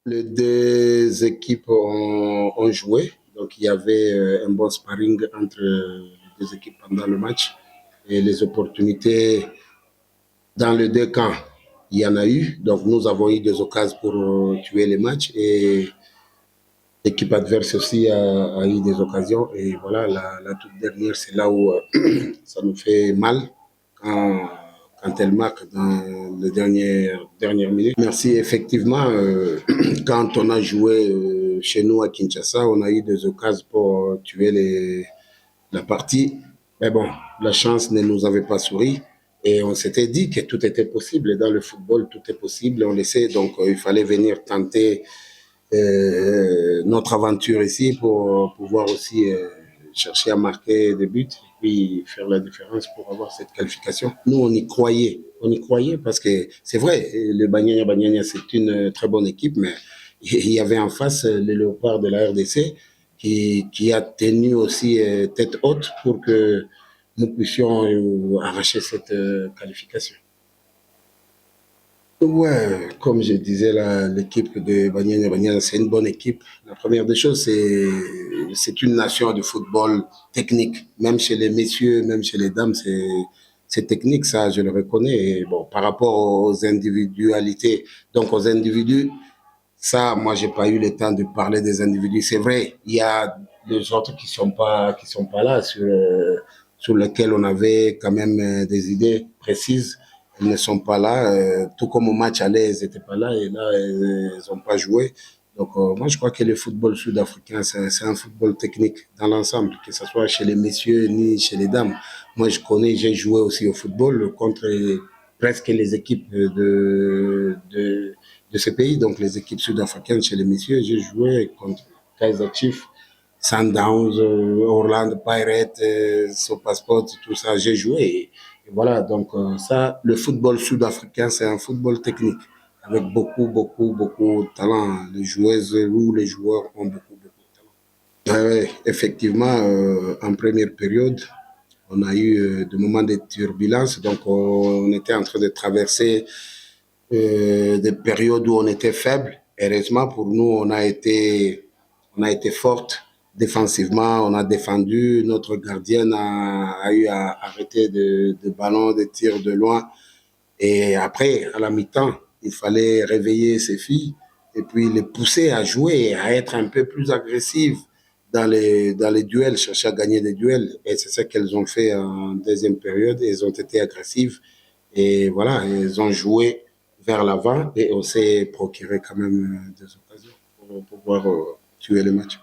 Les deux équipes ont joué. Donc, il y avait un bon sparring entre les deux équipes pendant le match. Et les opportunités dans les deux camps, il y en a eu. Donc, nous avons eu des occasions pour tuer les matchs. Et l'équipe adverse aussi a eu des occasions. Et voilà, la toute dernière, c'est là où ça nous fait mal quand, quand elle marque dans les dernières minutes. Merci, effectivement, quand on a joué chez nous à Kinshasa, on a eu des occasions pour tuer la partie. Mais bon, la chance ne nous avait pas souri. Et on s'était dit que tout était possible. Dans le football, tout est possible. On le sait. Donc, il fallait venir tenter notre aventure ici pour pouvoir aussi chercher à marquer des buts et puis faire la différence pour avoir cette qualification. Nous, on y croyait. On y croyait parce que c'est vrai, le Banyana, c'est une très bonne équipe, mais il y avait en face les Léopards de la RDC qui a tenu aussi tête haute pour que nous puissions arracher cette qualification. Ouais, comme je disais, l'équipe de Banyana, c'est une bonne équipe. La première des choses, c'est une nation de football technique. Même chez les messieurs, même chez les dames, c'est technique, ça, je le reconnais. Et bon, par rapport aux individualités, donc aux individus, ça, moi, j'ai pas eu le temps de parler des individus. C'est vrai, il y a des autres qui sont pas là, sur lesquels on avait quand même des idées précises. Ils ne sont pas là. Tout comme au match aller, ils n'étaient pas là et là, ils n'ont pas joué. Donc, moi, je crois que le football sud-africain, c'est un football technique dans l'ensemble, que ce soit chez les messieurs ni chez les dames. Moi, je connais, j'ai joué aussi au football contre presque les équipes de ce pays, donc les équipes sud-africaines chez les messieurs. J'ai joué contre Kaiser Chiefs, Sundowns, Orlando Pirates, Sopasport, tout ça. J'ai joué. Et voilà, donc ça, le football sud-africain, c'est un football technique avec beaucoup de talent. Les joueuses ou les joueurs ont beaucoup de talent. Ouais, effectivement, en première période, on a eu des moments de turbulence. Donc, on était en train de traverser des périodes où on était faible. Heureusement pour nous, on a été forte défensivement. On a défendu. Notre gardienne a eu à arrêter de ballons, de tirs de loin. Et après, à la mi-temps, il fallait réveiller ces filles et puis les pousser à jouer, à être un peu plus agressives dans les duels, chercher à gagner des duels. Et c'est ça qu'elles ont fait en deuxième période. Elles ont été agressives et voilà, elles ont joué vers l'avant et on s'est procuré quand même des occasions pour pouvoir tuer le match.